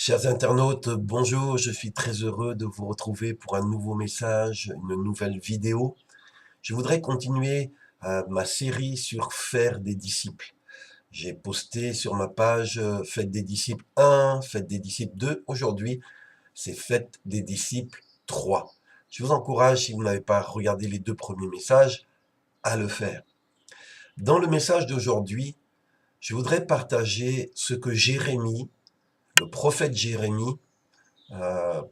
Chers internautes, bonjour, je suis très heureux de vous retrouver pour un nouveau message, une nouvelle vidéo. Je voudrais continuer ma série sur faire des disciples. J'ai posté sur ma page Faites des disciples 1, Faites des disciples 2. Aujourd'hui, c'est Faites des disciples 3. Je vous encourage, si vous n'avez pas regardé les deux premiers messages, à le faire. Dans le message d'aujourd'hui, je voudrais partager ce que Jérémie, le prophète Jérémie,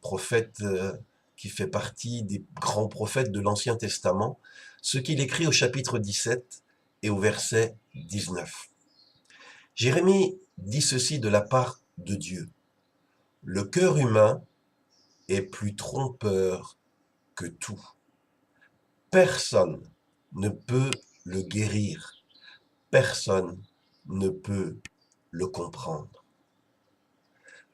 prophète qui fait partie des grands prophètes de l'Ancien Testament, ce qu'il écrit au chapitre 17 et au verset 19. Jérémie dit ceci de la part de Dieu. Le cœur humain est plus trompeur que tout. Personne ne peut le guérir. Personne ne peut le comprendre.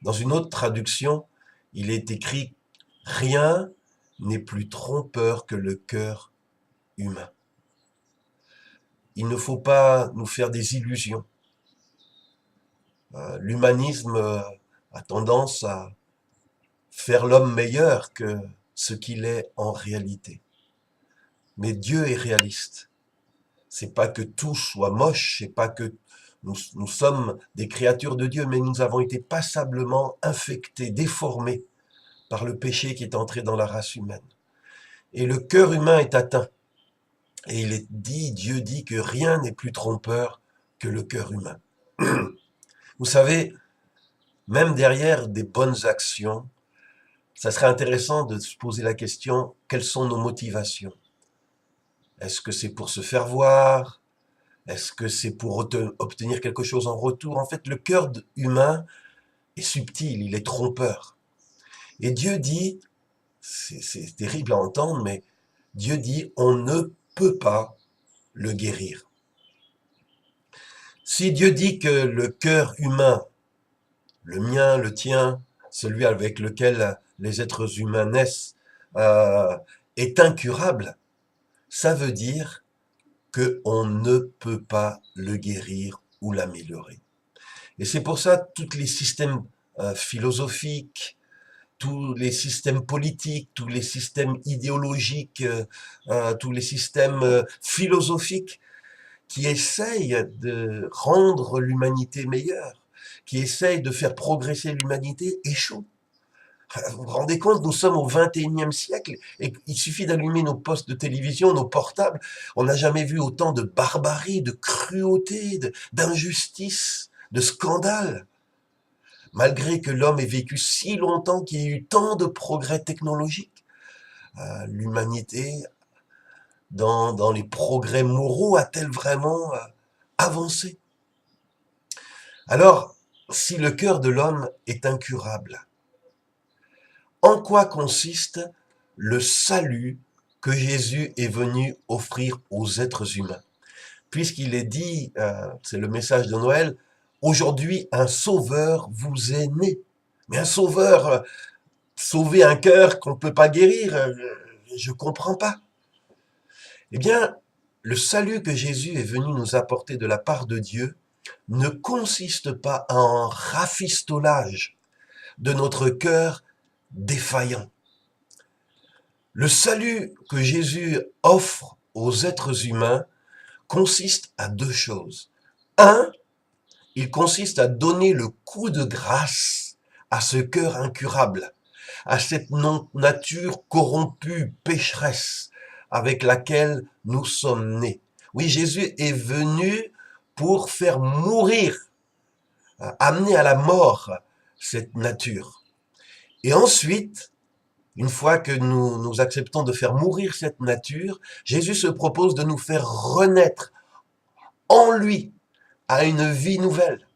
Dans une autre traduction, il est écrit « Rien n'est plus trompeur que le cœur humain ». Il ne faut pas nous faire des illusions. L'humanisme a tendance à faire l'homme meilleur que ce qu'il est en réalité. Mais Dieu est réaliste. C'est pas que tout soit moche, c'est pas que nous sommes des créatures de Dieu, mais nous avons été passablement infectés, déformés par le péché qui est entré dans la race humaine. Et le cœur humain est atteint. Et Dieu dit que rien n'est plus trompeur que le cœur humain. Vous savez, même derrière des bonnes actions, ça serait intéressant de se poser la question, quelles sont nos motivations? Est-ce que c'est pour se faire voir? Est-ce que c'est pour obtenir quelque chose en retour? En fait, le cœur humain est subtil, il est trompeur. Et Dieu dit, c'est terrible à entendre, mais Dieu dit, on ne peut pas le guérir. Si Dieu dit que le cœur humain, le mien, le tien, celui avec lequel les êtres humains naissent, est incurable, ça veut dire qu'on ne peut pas le guérir ou l'améliorer. Et c'est pour ça que tous les systèmes philosophiques, tous les systèmes politiques, tous les systèmes idéologiques, tous les systèmes philosophiques qui essayent de rendre l'humanité meilleure, qui essayent de faire progresser l'humanité, échouent. Vous vous rendez compte, nous sommes au XXIe siècle et il suffit d'allumer nos postes de télévision, nos portables. On n'a jamais vu autant de barbarie, de cruauté, d'injustice, de scandale. Malgré que l'homme ait vécu si longtemps, qu'il y ait eu tant de progrès technologiques, l'humanité, dans les progrès moraux, a-t-elle vraiment avancé? Alors, si le cœur de l'homme est incurable, en quoi consiste le salut que Jésus est venu offrir aux êtres humains? Puisqu'il est dit, c'est le message de Noël, aujourd'hui un sauveur vous est né. Mais un sauveur, sauver un cœur qu'on ne peut pas guérir, je ne comprends pas. Eh bien, le salut que Jésus est venu nous apporter de la part de Dieu ne consiste pas en rafistolage de notre cœur défaillant. Le salut que Jésus offre aux êtres humains consiste à deux choses. Un, il consiste à donner le coup de grâce à ce cœur incurable, à cette nature corrompue, pécheresse, avec laquelle nous sommes nés. Oui, Jésus est venu pour faire mourir, amener à la mort cette nature. Et ensuite, une fois que nous acceptons de faire mourir cette nature, Jésus se propose de nous faire renaître en lui à une vie nouvelle,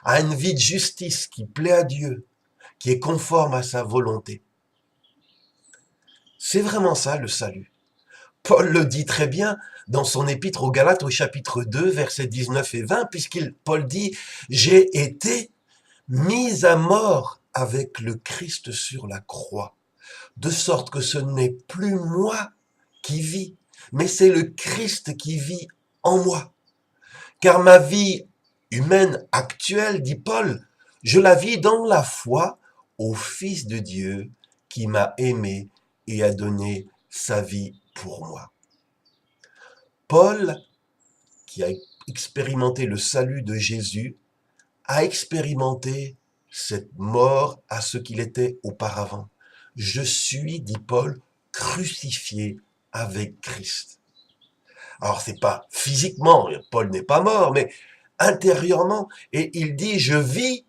à une vie de justice qui plaît à Dieu, qui est conforme à sa volonté. C'est vraiment ça le salut. Paul le dit très bien dans son épître aux Galates au chapitre 2, versets 19 et 20, Paul dit « J'ai été mis à mort avec le Christ sur la croix, de sorte que ce n'est plus moi qui vis, mais c'est le Christ qui vit en moi. Car ma vie humaine actuelle, dit Paul, je la vis dans la foi au Fils de Dieu qui m'a aimé et a donné sa vie pour moi. Paul, qui a expérimenté le salut de Jésus, a expérimenté cette mort à ce qu'il était auparavant. Je suis, dit Paul, crucifié avec Christ. Alors c'est pas physiquement, Paul n'est pas mort, mais intérieurement. Et il dit, je vis,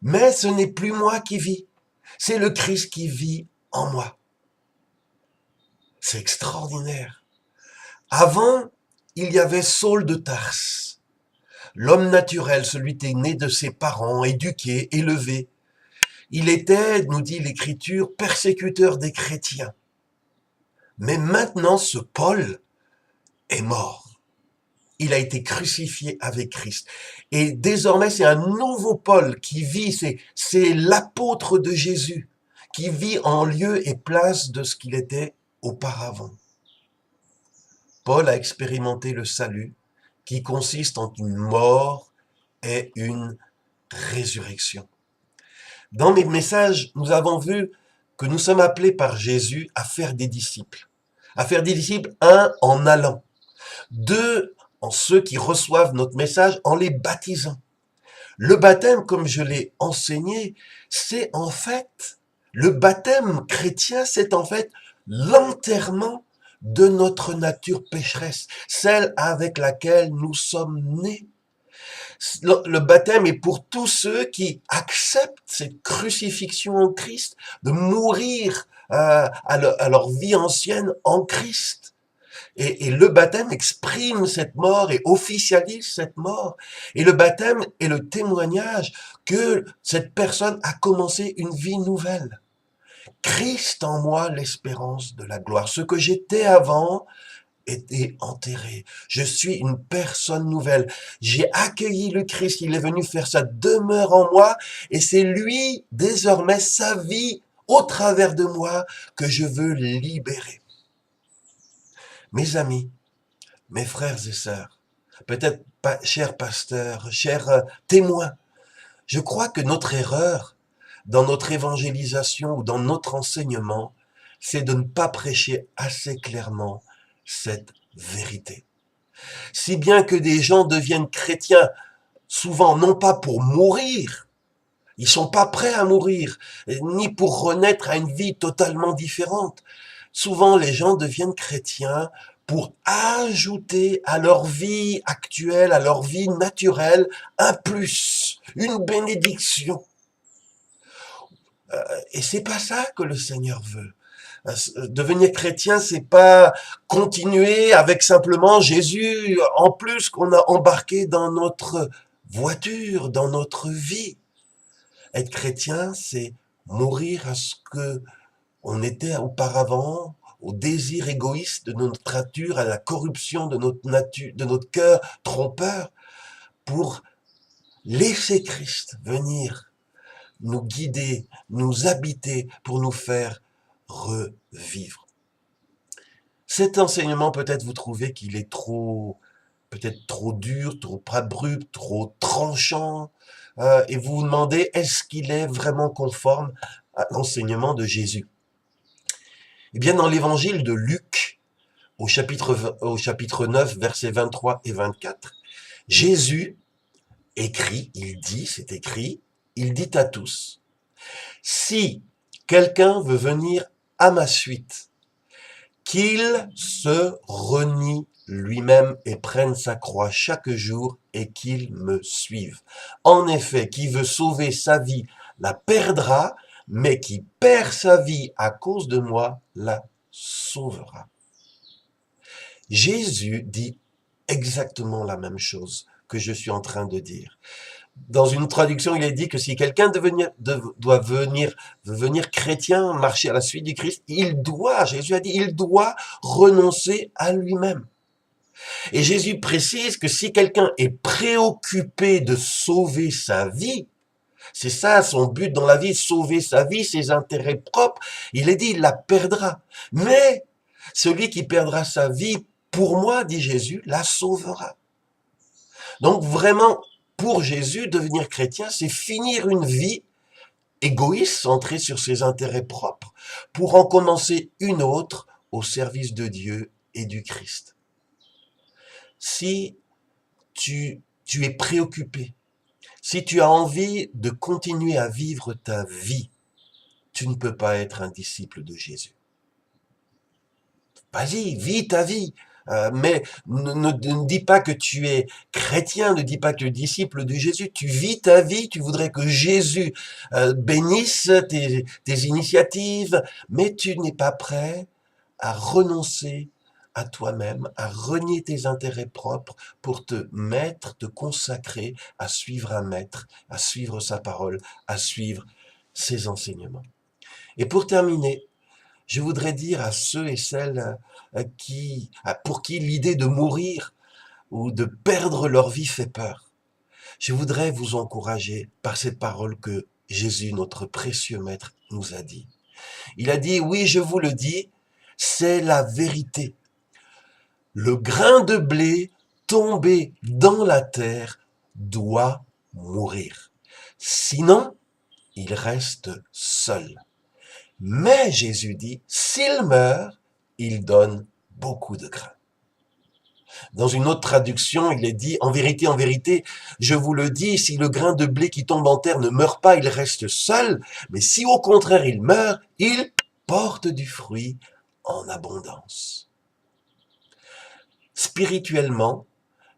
mais ce n'est plus moi qui vis. C'est le Christ qui vit en moi. C'est extraordinaire. Avant, il y avait Saul de Tarse, l'homme naturel, celui qui est né de ses parents, éduqué, élevé. Il était, nous dit l'Écriture, persécuteur des chrétiens. Mais maintenant, ce Paul est mort. Il a été crucifié avec Christ. Et désormais, c'est un nouveau Paul qui vit, c'est l'apôtre de Jésus, qui vit en lieu et place de ce qu'il était auparavant. Paul a expérimenté le salut qui consiste en une mort et une résurrection. Dans mes messages, nous avons vu que nous sommes appelés par Jésus à faire des disciples. À faire des disciples, un, en allant. Deux, en ceux qui reçoivent notre message, en les baptisant. Le baptême, comme je l'ai enseigné, c'est en fait, le baptême chrétien, c'est en fait l'enterrement de notre nature pécheresse, celle avec laquelle nous sommes nés. Le baptême est pour tous ceux qui acceptent cette crucifixion en Christ, de mourir à leur vie ancienne en Christ. Et le baptême exprime cette mort et officialise cette mort. Et le baptême est le témoignage que cette personne a commencé une vie nouvelle. Christ en moi, l'espérance de la gloire. Ce que j'étais avant était enterré. Je suis une personne nouvelle. J'ai accueilli le Christ. Il est venu faire sa demeure en moi. Et c'est lui, désormais, sa vie au travers de moi que je veux libérer. Mes amis, mes frères et sœurs, peut-être pas, chers pasteurs, chers témoins, je crois que notre erreur dans notre évangélisation ou dans notre enseignement, c'est de ne pas prêcher assez clairement cette vérité. Si bien que des gens deviennent chrétiens, souvent non pas pour mourir, ils sont pas prêts à mourir, ni pour renaître à une vie totalement différente. Souvent, les gens deviennent chrétiens pour ajouter à leur vie actuelle, à leur vie naturelle, un plus, une bénédiction. Et c'est pas ça que le Seigneur veut. Devenir chrétien, c'est pas continuer avec simplement Jésus en plus qu'on a embarqué dans notre voiture, dans notre vie. Être chrétien, c'est mourir à ce que on était auparavant, au désir égoïste de notre nature, à la corruption de notre nature, de notre cœur trompeur, pour laisser Christ venir nous guider, nous habiter, pour nous faire revivre. Cet enseignement, peut-être vous trouvez qu'il est peut-être trop dur, trop abrupt, trop tranchant, et vous vous demandez, est-ce qu'il est vraiment conforme à l'enseignement de Jésus? Eh bien, dans l'évangile de Luc, au chapitre 9, versets 23 et 24, Jésus écrit, c'est écrit, il dit à tous, « Si quelqu'un veut venir à ma suite, qu'il se renie lui-même et prenne sa croix chaque jour et qu'il me suive. En effet, qui veut sauver sa vie la perdra, mais qui perd sa vie à cause de moi la sauvera. » Jésus dit exactement la même chose que je suis en train de dire. Dans une traduction, il est dit que si quelqu'un veut devenir chrétien, marcher à la suite du Christ, Jésus a dit, il doit renoncer à lui-même. Et Jésus précise que si quelqu'un est préoccupé de sauver sa vie, c'est ça son but dans la vie, sauver sa vie, ses intérêts propres, il est dit, il la perdra. Mais celui qui perdra sa vie, pour moi, dit Jésus, la sauvera. Donc vraiment, pour Jésus, devenir chrétien, c'est finir une vie égoïste, centrée sur ses intérêts propres, pour en commencer une autre au service de Dieu et du Christ. Si tu es préoccupé, si tu as envie de continuer à vivre ta vie, tu ne peux pas être un disciple de Jésus. Vas-y, vis ta vie. Mais ne dis pas que tu es chrétien, ne dis pas que tu es disciple de Jésus. Tu vis ta vie, tu voudrais que Jésus bénisse tes initiatives, mais tu n'es pas prêt à renoncer à toi-même, à renier tes intérêts propres pour te mettre, te consacrer à suivre un maître, à suivre sa parole, à suivre ses enseignements. Et pour terminer, je voudrais dire à ceux et celles pour qui l'idée de mourir ou de perdre leur vie fait peur, je voudrais vous encourager par cette parole que Jésus, notre précieux Maître, nous a dit. Il a dit, oui, je vous le dis, c'est la vérité. Le grain de blé tombé dans la terre doit mourir. Sinon, il reste seul. Mais Jésus dit, s'il meurt, il donne beaucoup de grain. Dans une autre traduction, il est dit, en vérité, je vous le dis, si le grain de blé qui tombe en terre ne meurt pas, il reste seul, mais si au contraire il meurt, il porte du fruit en abondance. Spirituellement,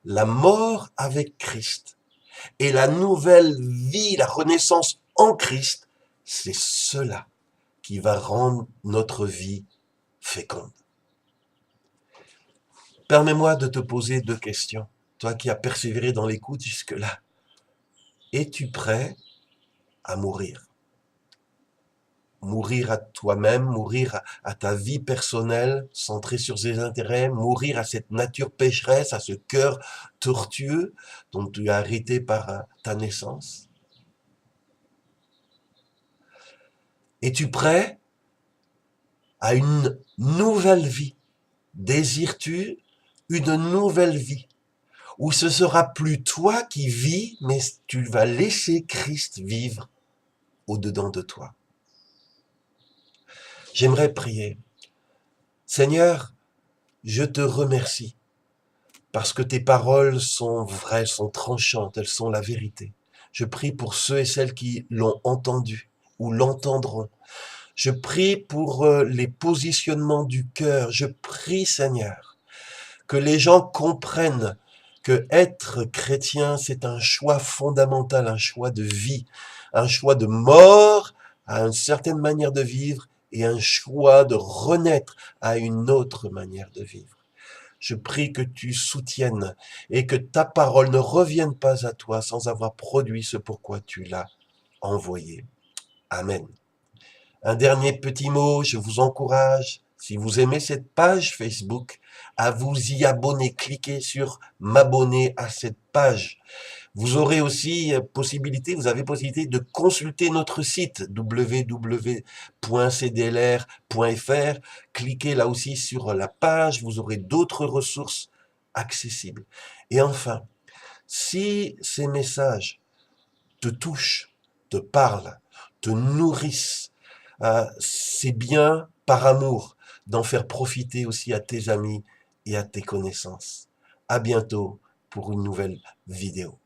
la mort avec Christ et la nouvelle vie, la renaissance en Christ, c'est cela qui va rendre notre vie féconde. Permets-moi de te poser 2 questions, toi qui as persévéré dans l'écoute jusque-là. Es-tu prêt à mourir? Mourir à toi-même, mourir à ta vie personnelle, centrée sur ses intérêts, mourir à cette nature pécheresse, à ce cœur tortueux dont tu es arrêté par ta naissance? Es-tu prêt à une nouvelle vie? Désires-tu une nouvelle vie où ce sera plus toi qui vis, mais tu vas laisser Christ vivre au-dedans de toi? J'aimerais prier. Seigneur, je te remercie parce que tes paroles sont vraies, sont tranchantes, elles sont la vérité. Je prie pour ceux et celles qui l'ont entendu ou l'entendront. Je prie pour les positionnements du cœur. Je prie, Seigneur, que les gens comprennent que être chrétien, c'est un choix fondamental, un choix de vie, un choix de mort à une certaine manière de vivre et un choix de renaître à une autre manière de vivre. Je prie que tu soutiennes et que ta parole ne revienne pas à toi sans avoir produit ce pourquoi tu l'as envoyé. Amen. Un dernier petit mot, je vous encourage, si vous aimez cette page Facebook, à vous y abonner. Cliquez sur m'abonner à cette page. Vous aurez aussi vous avez possibilité de consulter notre site www.cdlr.fr. Cliquez là aussi sur la page, vous aurez d'autres ressources accessibles. Et enfin, si ces messages te touchent, te parlent, te nourrissent, c'est bien par amour d'en faire profiter aussi à tes amis et à tes connaissances. À bientôt pour une nouvelle vidéo.